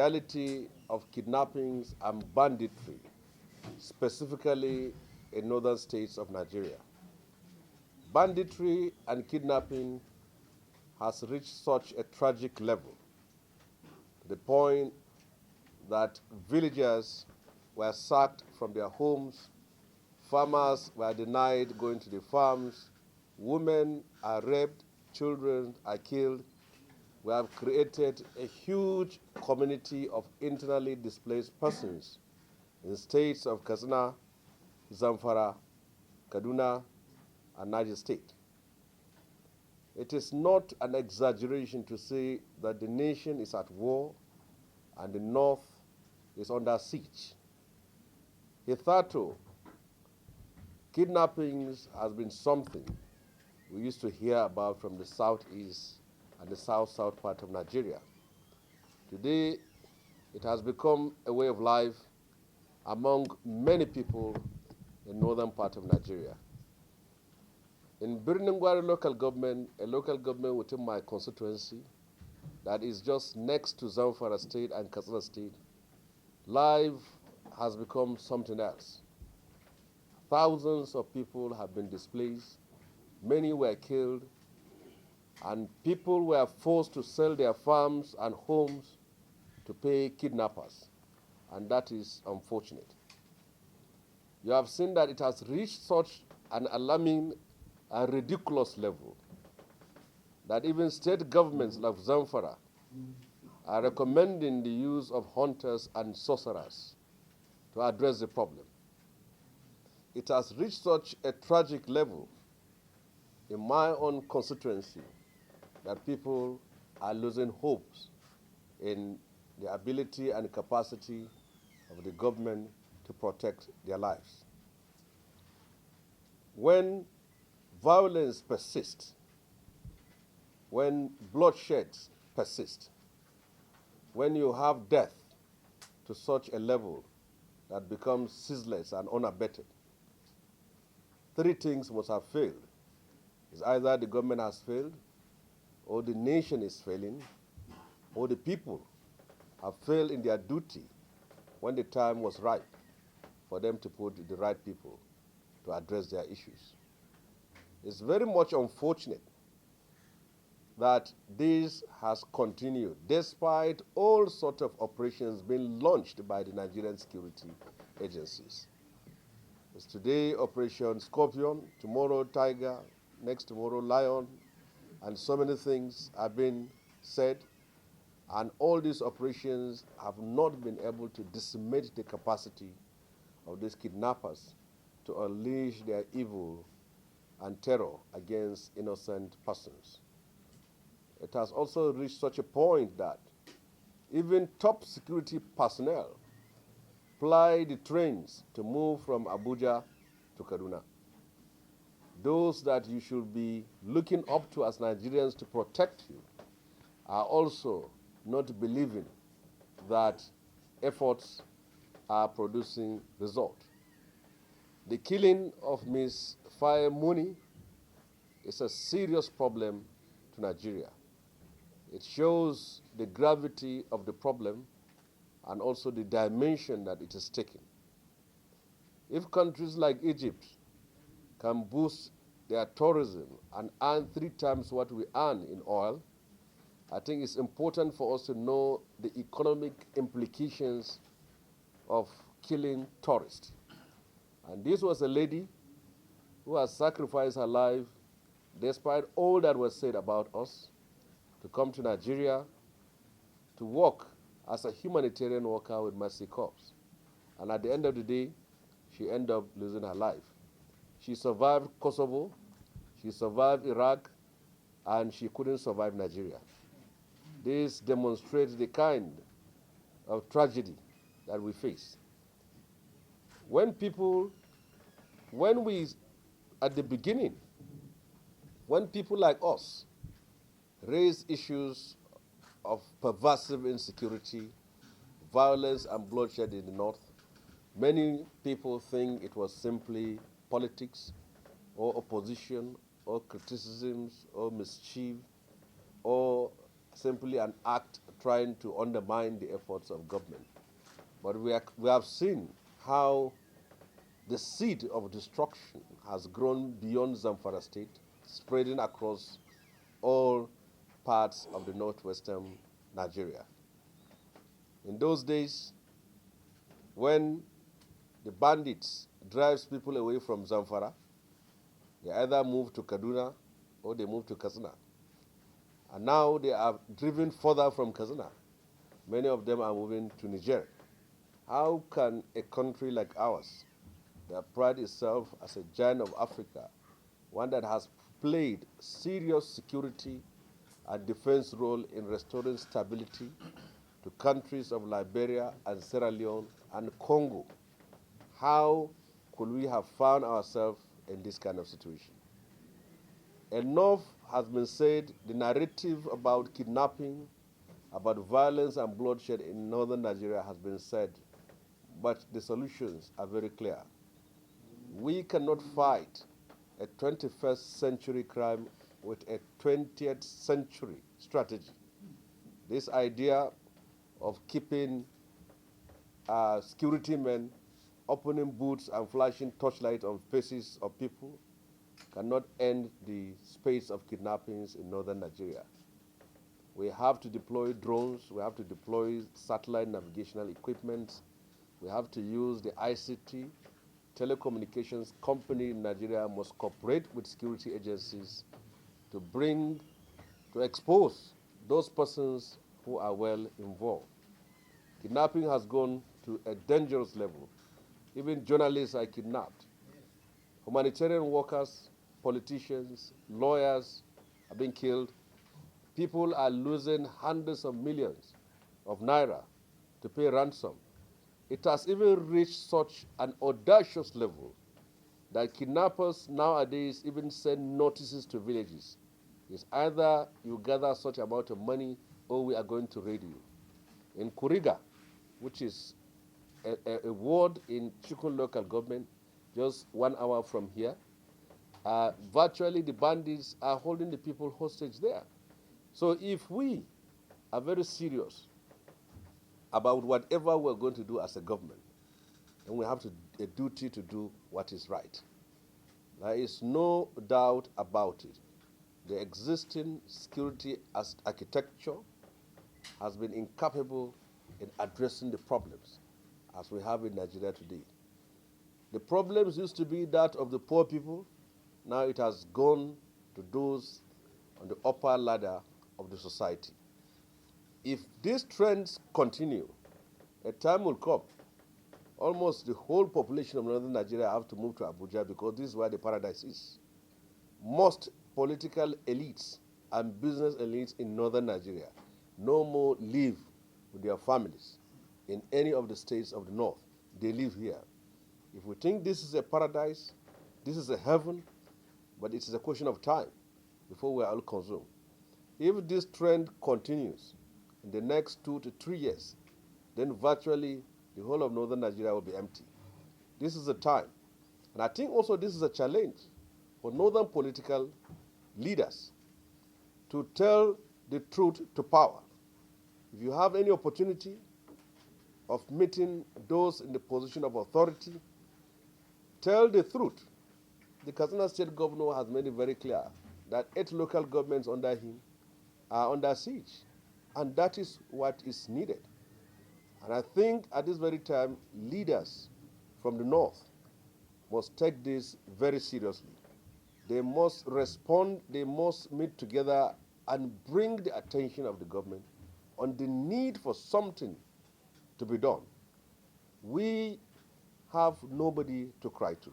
reality of kidnappings and banditry, specifically in northern states of Nigeria. Banditry and kidnapping has reached such a tragic level to the point that villagers were sacked from their homes, farmers were denied going to the farms, women are raped, children are killed. We have created a huge community of internally displaced persons in states of Katsina, Zamfara, Kaduna, and Niger State. It is not an exaggeration to say that the nation is at war and the North is under siege. Hitherto, kidnappings has been something we used to hear about from the southeast and the south-south part of Nigeria. Today, it has become a way of life among many people in northern part of Nigeria. In Birningwari local government, a local government within my constituency that is just next to Zamfara State and Katsina State, life has become something else. Thousands of people have been displaced, many were killed, and people were forced to sell their farms and homes to pay kidnappers, and that is unfortunate. You have seen that it has reached such an alarming and ridiculous level that even state governments like Zamfara are recommending the use of hunters and sorcerers to address the problem. It has reached such a tragic level in my own constituency that people are losing hopes in the ability and capacity of the government to protect their lives. When violence persists, when bloodshed persists, when you have death to such a level that becomes ceaseless and unabated, three things must have failed. It's either the government has failed, or the nation is failing, or the people have failed in their duty when the time was ripe for them to put the right people to address their issues. It's very much unfortunate that this has continued despite all sorts of operations being launched by the Nigerian security agencies. It's today Operation Scorpion, tomorrow Tiger, next tomorrow Lion, and so many things have been said, and all these operations have not been able to decimate the capacity of these kidnappers to unleash their evil and terror against innocent persons. It has also reached such a point that even top security personnel ply the trains to move from Abuja to Kaduna. Those that you should be looking up to as Nigerians to protect you are also not believing that efforts are producing result. The killing of Ms. Faye Muni is a serious problem to Nigeria. It shows the gravity of the problem and also the dimension that it is taking. If countries like Egypt can boost their tourism and earn 3 times what we earn in oil, I think it's important for us to know the economic implications of killing tourists. And this was a lady who has sacrificed her life despite all that was said about us to come to Nigeria to work as a humanitarian worker with Mercy Corps. And at the end of the day, she ended up losing her life. She survived Kosovo, she survived Iraq, and she couldn't survive Nigeria. This demonstrates the kind of tragedy that we face. At the beginning, when people like us raise issues of pervasive insecurity, violence, and bloodshed in the North, many people think it was simply politics or opposition or criticisms or mischief or simply an act trying to undermine the efforts of government. But we have seen how the seed of destruction has grown beyond Zamfara state, spreading across all parts of the northwestern Nigeria. In those days, when the bandits drives people away from Zamfara, they either move to Kaduna or they move to Katsina. And now they are driven further from Katsina. Many of them are moving to Niger. How can a country like ours, that prides itself as a giant of Africa, one that has played serious security and defense role in restoring stability to countries of Liberia and Sierra Leone and Congo, how could we have found ourselves in this kind of situation? Enough has been said. The narrative about kidnapping, about violence and bloodshed in northern Nigeria has been said, but the solutions are very clear. We cannot fight a 21st century crime with a 20th century strategy. This idea of keeping security men opening boots and flashing torchlight on faces of people cannot end the space of kidnappings in northern Nigeria. We have to deploy drones, we have to deploy satellite navigational equipment, we have to use the ICT. Telecommunications company in Nigeria must cooperate with security agencies to expose those persons who are well involved. Kidnapping has gone to a dangerous level. Even journalists are kidnapped. Humanitarian workers, politicians, lawyers are being killed. People are losing hundreds of millions of naira to pay ransom. It has even reached such an audacious level that kidnappers nowadays even send notices to villages. It's either you gather such amount of money or we are going to raid you. In Kuriga, which is a ward in Chikun local government, just 1 hour from here, virtually the bandits are holding the people hostage there. So if we are very serious about whatever we're going to do as a government, then we have a duty to do what is right. There is no doubt about it. The existing security architecture has been incapable in addressing the problems as we have in Nigeria today. The problems used to be that of the poor people. Now it has gone to those on the upper ladder of the society. If these trends continue, a time will come, almost the whole population of northern Nigeria have to move to Abuja because this is where the paradise is. Most political elites and business elites in northern Nigeria no more live with their families in any of the states of the north. They live here. If we think this is a paradise, this is a heaven, but it is a question of time before we are all consumed. If this trend continues in the next 2 to 3 years, then virtually the whole of northern Nigeria will be empty. This is a time. And I think also this is a challenge for northern political leaders to tell the truth to power. If you have any opportunity of meeting those in the position of authority, tell the truth. The Katsina State Governor has made it very clear that 8 local governments under him are under siege. And that is what is needed. And I think at this very time, leaders from the north must take this very seriously. They must respond, they must meet together and bring the attention of the government on the need for something to be done. We have nobody to cry to.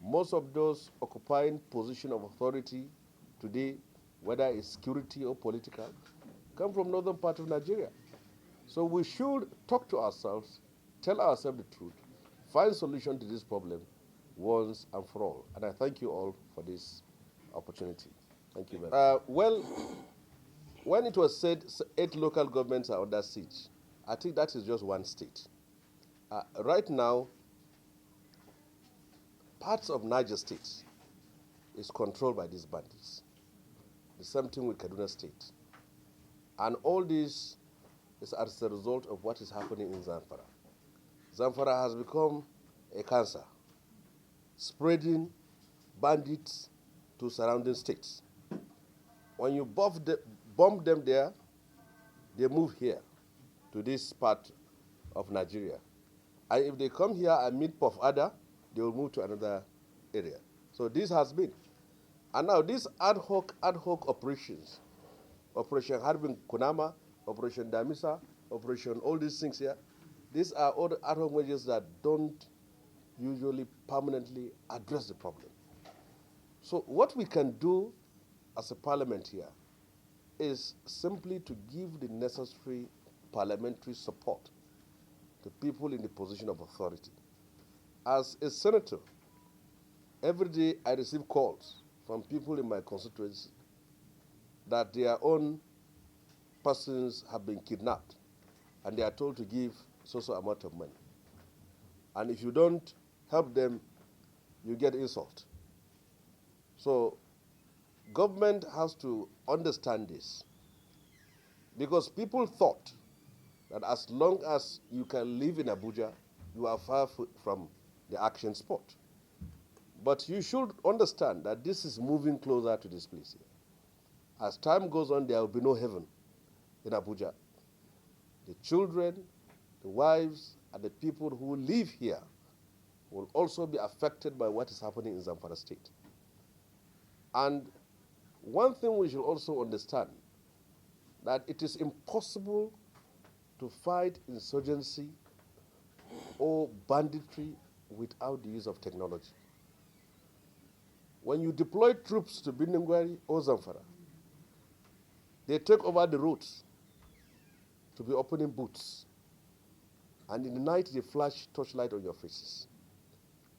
Most of those occupying position of authority today, whether it's security or political, come from northern part of Nigeria. So we should talk to ourselves, tell ourselves the truth, find solution to this problem once and for all. And I thank you all for this opportunity. Thank you very much. Well, when it was said 8 local governments are under siege, I think that is just one state. Right now, parts of Niger State is controlled by these bandits. The same thing with Kaduna State. And all this is as a result of what is happening in Zamfara. Zamfara has become a cancer, spreading bandits to surrounding states. When you bomb them there, they move here to this part of Nigeria. And if they come here and meet Puff Ada, they will move to another area. So this has been. And now these ad hoc operations, Operation Harbin Kunama, Operation Damisa, Operation all these things here, these are all the ad hoc measures that don't usually permanently address the problem. So what we can do as a parliament here is simply to give the necessary parliamentary support to people in the position of authority. As a senator, every day I receive calls from people in my constituency that their own persons have been kidnapped and they are told to give so amount of money. And if you don't help them, you get insult. So government has to understand this, because people thought that as long as you can live in Abuja, you are far from the action spot. But you should understand that this is moving closer to this place here. As time goes on, there will be no heaven in Abuja. The children, the wives, and the people who live here will also be affected by what is happening in Zamfara State. And one thing we should also understand, that it is impossible to fight insurgency or banditry without the use of technology. When you deploy troops to Biningwari or Zamfara, they take over the roads to be opening booths. And in the night, they flash torchlight on your faces.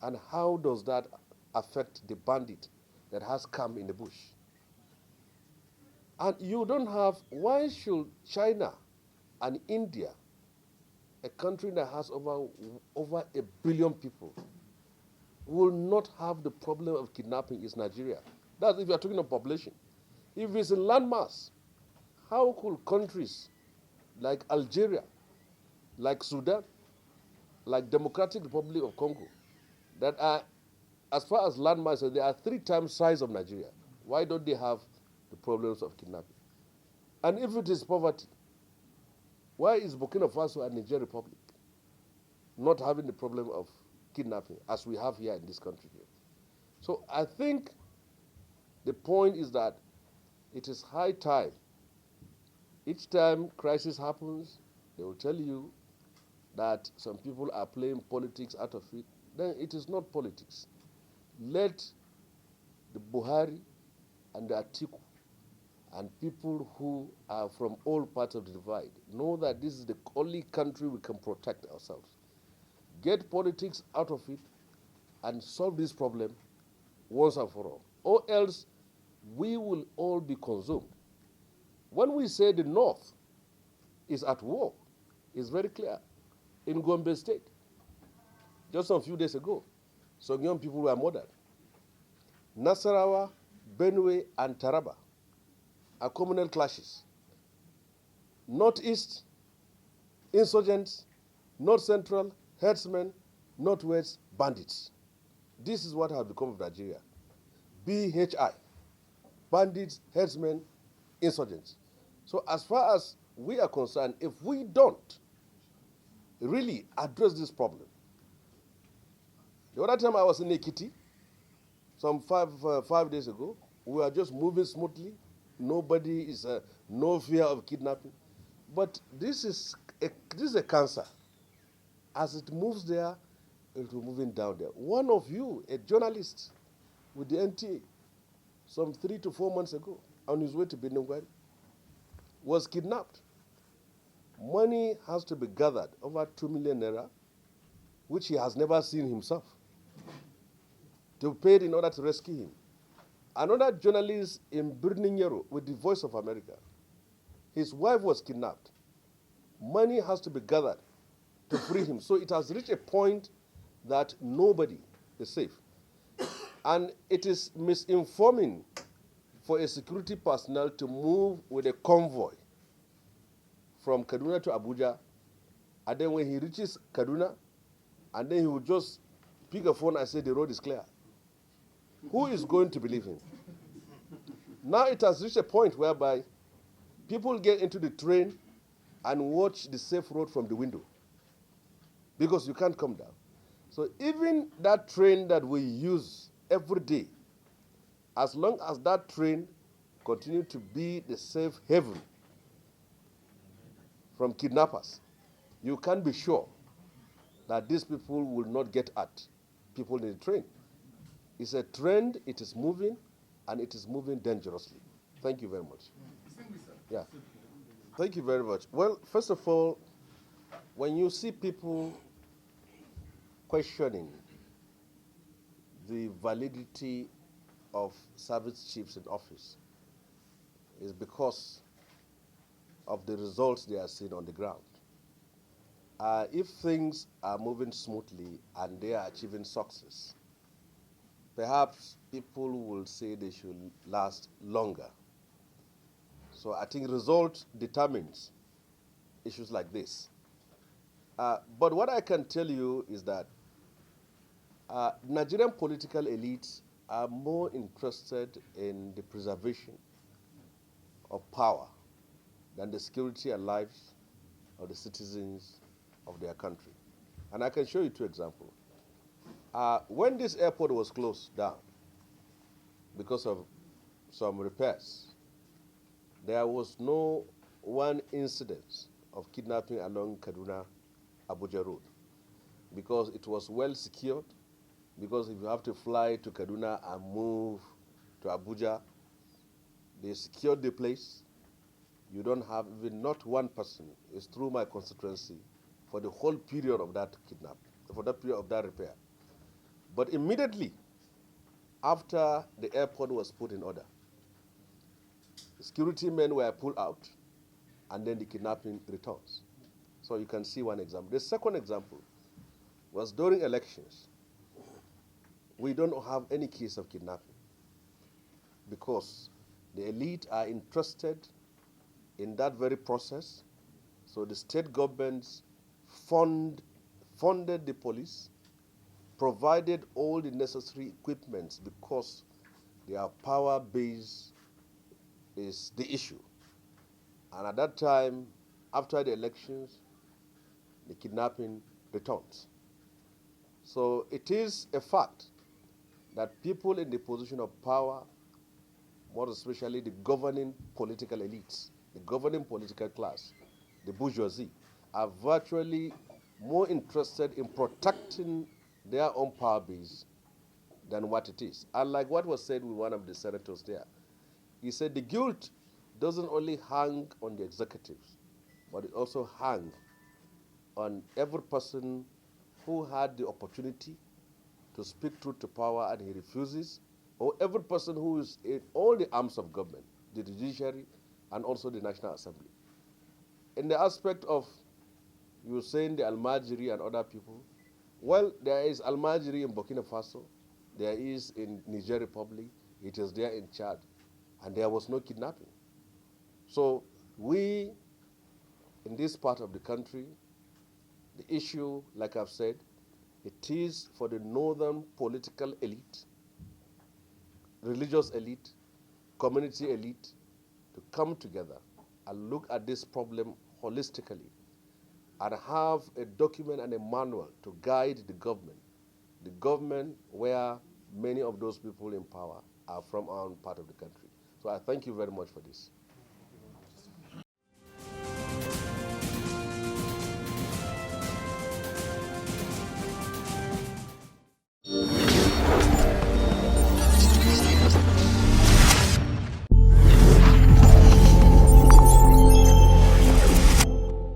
And how does that affect the bandit that has come in the bush? And you don't have, why should China and India, a country that has over 1 billion people, will not have the problem of kidnapping is Nigeria? That's if you're talking of population. If it's in landmass, how could countries like Algeria, like Sudan, like Democratic Republic of Congo, that are, as far as landmass, they are 3 times size of Nigeria, why don't they have the problems of kidnapping? And if it is poverty, why is Burkina Faso and Niger Republic not having the problem of kidnapping as we have here in this country here? So I think the point is that it is high time. Each time crisis happens, they will tell you that some people are playing politics out of it. Then it is not politics. Let the Buhari and the Atiku and people who are from all parts of the divide know that this is the only country we can protect ourselves. Get politics out of it and solve this problem once and for all. Or else we will all be consumed. When we say the North is at war, it's very clear. In Gombe State, just a few days ago, some young people were murdered. Nasarawa, Benue, and Taraba are communal clashes. Northeast, insurgents. North Central, herdsmen. Northwest, bandits. This is what has become of Nigeria. BHI, bandits, herdsmen, insurgents. So as far as we are concerned, if we don't really address this problem. The other time I was in Ekiti, some five days ago, we were just moving smoothly. Nobody is, no fear of kidnapping. But this is a cancer. As it moves there, it will move down there. One of you, a journalist with the NTA, some 3 to 4 months ago, on his way to Beningwari, was kidnapped. Money has to be gathered, over 2 million naira, which he has never seen himself, to pay in order to rescue him. Another journalist in Birninyero with the Voice of America, his wife was kidnapped. Money has to be gathered to free him. So it has reached a point that nobody is safe. And it is misinforming for a security personnel to move with a convoy from Kaduna to Abuja, and then when he reaches Kaduna, and then he will just pick a phone and say the road is clear. Who is going to believe him? Now it has reached a point whereby people get into the train and watch the safe road from the window because you can't come down. So even that train that we use every day, as long as that train continue to be the safe haven from kidnappers, you can be sure that these people will not get at people in the train. It's a trend, it is moving, and it is moving dangerously. Thank you very much. Yeah. Thank you very much. Well, first of all, when you see people questioning the validity of service chiefs in office, is because of the results they are seeing on the ground. If things are moving smoothly and they are achieving success, perhaps people will say they should last longer. So I think result determines issues like this. But what I can tell you is that Nigerian political elites are more interested in the preservation of power than the security and lives of the citizens of their country. And I can show you two examples. When this airport was closed down because of some repairs, there was no one incident of kidnapping along Kaduna-Abuja road because it was well secured, because if you have to fly to Kaduna and move to Abuja, they secured the place. You don't have even not one person is through my constituency for the whole period of that kidnap, for that period of that repair. But immediately after the airport was put in order, the security men were pulled out, and then the kidnapping returns. So you can see one example. The second example was during elections. We don't have any case of kidnapping because the elite are interested in that very process. So the state governments funded the police, provided all the necessary equipments because their power base is the issue. And at that time, after the elections, the kidnapping returns. So it is a fact that people in the position of power, more especially the governing political elites, the governing political class, the bourgeoisie, are virtually more interested in protecting their own power base than what it is. And like what was said with one of the senators there, he said the guilt doesn't only hang on the executives, but it also hangs on every person who had the opportunity to speak truth to power and he refuses, or every person who is in all the arms of government, the judiciary and also the National Assembly. In the aspect of, you were saying the Almajiri and other people, well, there is Almajiri in Burkina Faso, there is in Niger Republic, it is there in Chad, and there was no kidnapping. So we, in this part of the country, the issue, like I've said, it is for the northern political elite, religious elite, community elite to come together and look at this problem holistically and have a document and a manual to guide the government where many of those people in power are from our own part of the country. So I thank you very much for this.